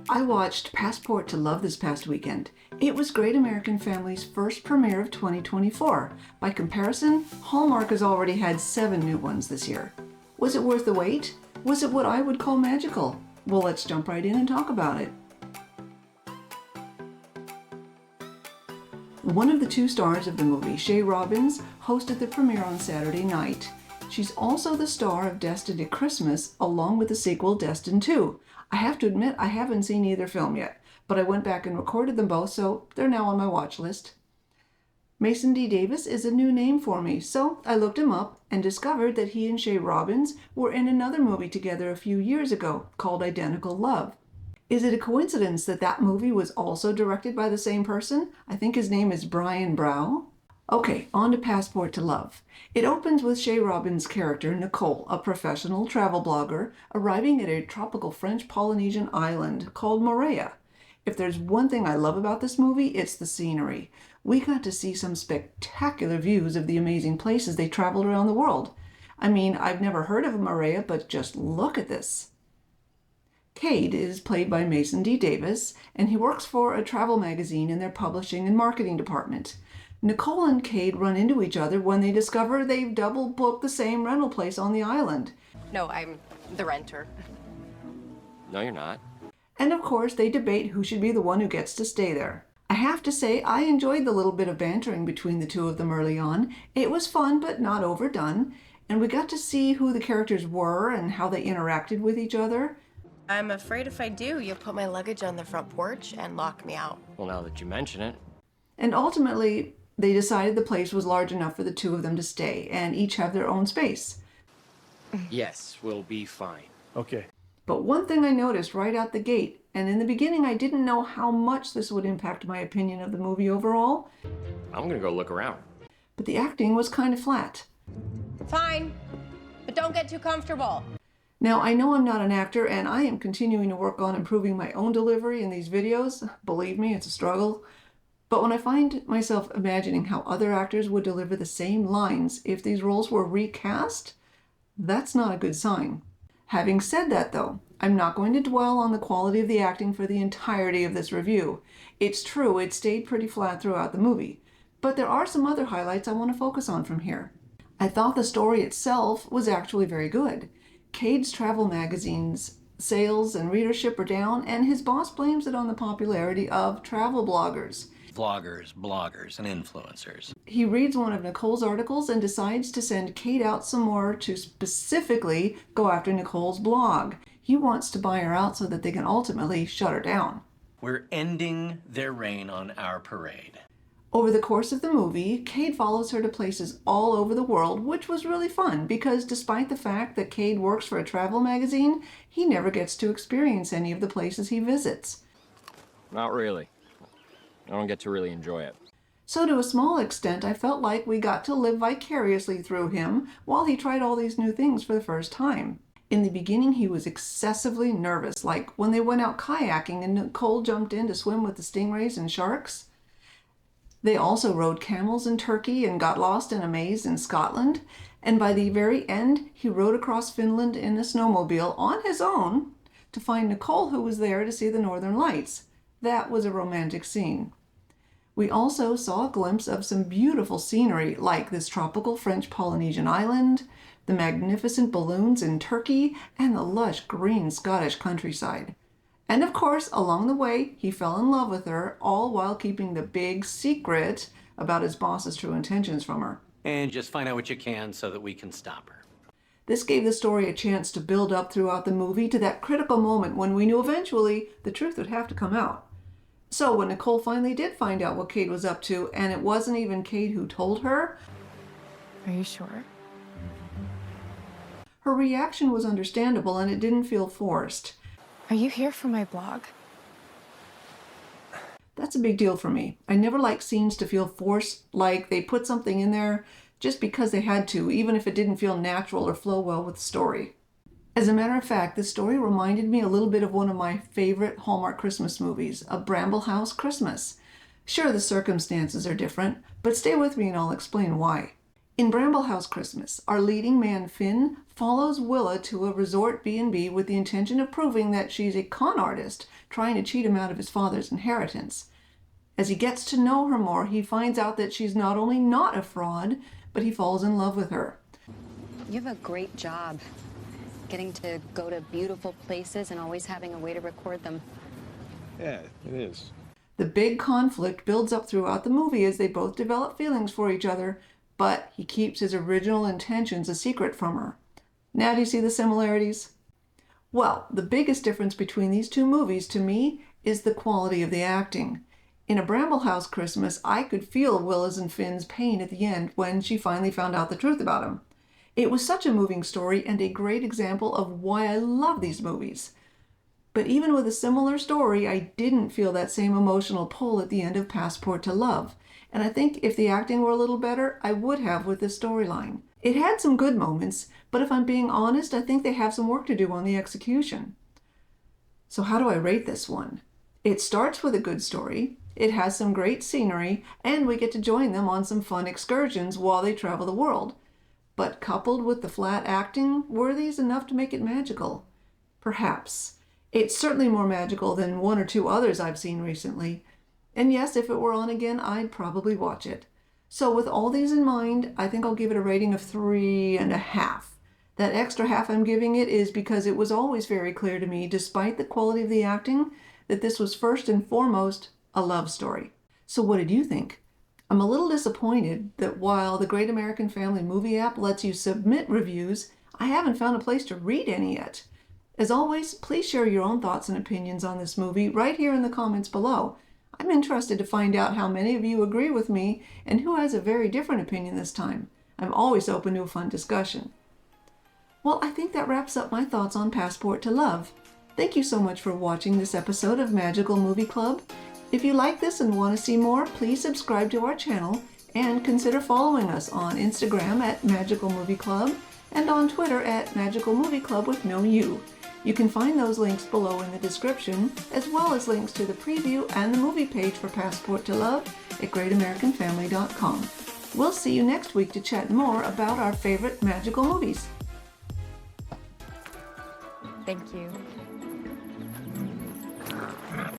I watched Passport to Love this past weekend. It was Great American Family's first premiere of 2024. By comparison, Hallmark has already had 7 new ones this year. Was it worth the wait? Was it what I would call magical? Well, let's jump right in and talk about it. One of the 2 stars of the movie, Shay Robbins, hosted the premiere on Saturday night. She's also the star of Destined at Christmas, along with the sequel Destined 2. I have to admit I haven't seen either film yet, but I went back and recorded them both, so they're now on my watch list. Mason D. Davis is a new name for me, so I looked him up and discovered that he and Shay Robbins were in another movie together a few years ago called Identical Love. Is it a coincidence that that movie was also directed by the same person? I think his name is Brian Brow. Okay, on to Passport to Love. It opens with Shay Robbins' character, Nicole, a professional travel blogger, arriving at a tropical French Polynesian island called Moorea. If there's one thing I love about this movie, it's the scenery. We got to see some spectacular views of the amazing places they traveled around the world. I mean, I've never heard of Moorea, but just look at this. Cade is played by Mason D. Davis, and he works for a travel magazine in their publishing and marketing department. Nicole and Cade run into each other when they discover they've double booked the same rental place on the island. No, I'm the renter. No, you're not. And of course, they debate who should be the one who gets to stay there. I have to say, I enjoyed the little bit of bantering between the 2 of them early on. It was fun, but not overdone. And we got to see who the characters were and how they interacted with each other. I'm afraid if I do, you'll put my luggage on the front porch and lock me out. Well, now that you mention it. And ultimately, they decided the place was large enough for the 2 of them to stay and each have their own space. Yes, we'll be fine. Okay. But one thing I noticed right out the gate, and in the beginning I didn't know how much this would impact my opinion of the movie overall, I'm gonna go look around. but the acting was kind of flat. Fine, but don't get too comfortable. Now, I know I'm not an actor, and I am continuing to work on improving my own delivery in these videos. Believe me, it's a struggle. But when I find myself imagining how other actors would deliver the same lines if these roles were recast, that's not a good sign. Having said that, though, I'm not going to dwell on the quality of the acting for the entirety of this review. It's true, it stayed pretty flat throughout the movie. But there are some other highlights I want to focus on from here. I thought the story itself was actually very good. Cade's travel magazine's sales and readership are down, and his boss blames it on the popularity of travel bloggers. Vloggers, bloggers, and influencers. He reads one of Nicole's articles and decides to send Cade out some more to specifically go after Nicole's blog. He wants to buy her out so that they can ultimately shut her down. We're ending their reign on our parade. Over the course of the movie, Cade follows her to places all over the world, which was really fun because despite the fact that Cade works for a travel magazine, he never gets to experience any of the places he visits. Not really. I don't get to really enjoy it. So to a small extent, I felt like we got to live vicariously through him while he tried all these new things for the first time. In the beginning, he was excessively nervous, like when they went out kayaking and Nicole jumped in to swim with the stingrays and sharks. They also rode camels in Turkey and got lost in a maze in Scotland. And by the very end, he rode across Finland in a snowmobile on his own to find Nicole, who was there to see the Northern Lights. That was a romantic scene. We also saw a glimpse of some beautiful scenery like this tropical French Polynesian island, the magnificent balloons in Turkey, and the lush green Scottish countryside. And of course, along the way, he fell in love with her, all while keeping the big secret about his boss's true intentions from her. And just find out what you can so that we can stop her. This gave the story a chance to build up throughout the movie to that critical moment when we knew eventually the truth would have to come out. So when Nicole finally did find out what Cade was up to, and it wasn't even Cade who told her, Are you sure? her reaction was understandable and it didn't feel forced. Are you here for my blog? That's a big deal for me. I never like scenes to feel forced, like they put something in there just because they had to, even if it didn't feel natural or flow well with the story. As a matter of fact, this story reminded me a little bit of one of my favorite Hallmark Christmas movies, A Bramble House Christmas. Sure, the circumstances are different, but stay with me and I'll explain why. In Bramble House Christmas, our leading man Finn follows Willa to a resort B&B with the intention of proving that she's a con artist trying to cheat him out of his father's inheritance. As he gets to know her more, he finds out that she's not only not a fraud, but he falls in love with her. You have a great job getting to go to beautiful places and always having a way to record them. Yeah, it is. The big conflict builds up throughout the movie as they both develop feelings for each other, but he keeps his original intentions a secret from her. Now do you see the similarities? Well, the biggest difference between these two movies to me is the quality of the acting. In A Bramble House Christmas, I could feel Willa's and Finn's pain at the end when she finally found out the truth about him. It was such a moving story and a great example of why I love these movies. But even with a similar story, I didn't feel that same emotional pull at the end of Passport to Love. And I think if the acting were a little better, I would have with this storyline. It had some good moments, but if I'm being honest, I think they have some work to do on the execution. So how do I rate this one? It starts with a good story, it has some great scenery, and we get to join them on some fun excursions while they travel the world. But coupled with the flat acting, were these enough to make it magical? Perhaps. It's certainly more magical than one or two others I've seen recently. And yes, if it were on again, I'd probably watch it. So with all these in mind, I think I'll give it a rating of 3.5. That extra half I'm giving it is because it was always very clear to me, despite the quality of the acting, that this was first and foremost a love story. So what did you think? I'm a little disappointed that while the Great American Family Movie app lets you submit reviews, I haven't found a place to read any yet. As always, please share your own thoughts and opinions on this movie right here in the comments below. I'm interested to find out how many of you agree with me and who has a very different opinion this time. I'm always open to a fun discussion. Well, I think that wraps up my thoughts on Passport to Love. Thank you so much for watching this episode of Magical Movie Club. If you like this and want to see more, please subscribe to our channel and consider following us on Instagram at Magical Movie Club and on Twitter at Magical Movie Club with no U. You can find those links below in the description, as well as links to the preview and the movie page for Passport to Love at GreatAmericanFamily.com. We'll see you next week to chat more about our favorite magical movies. Thank you.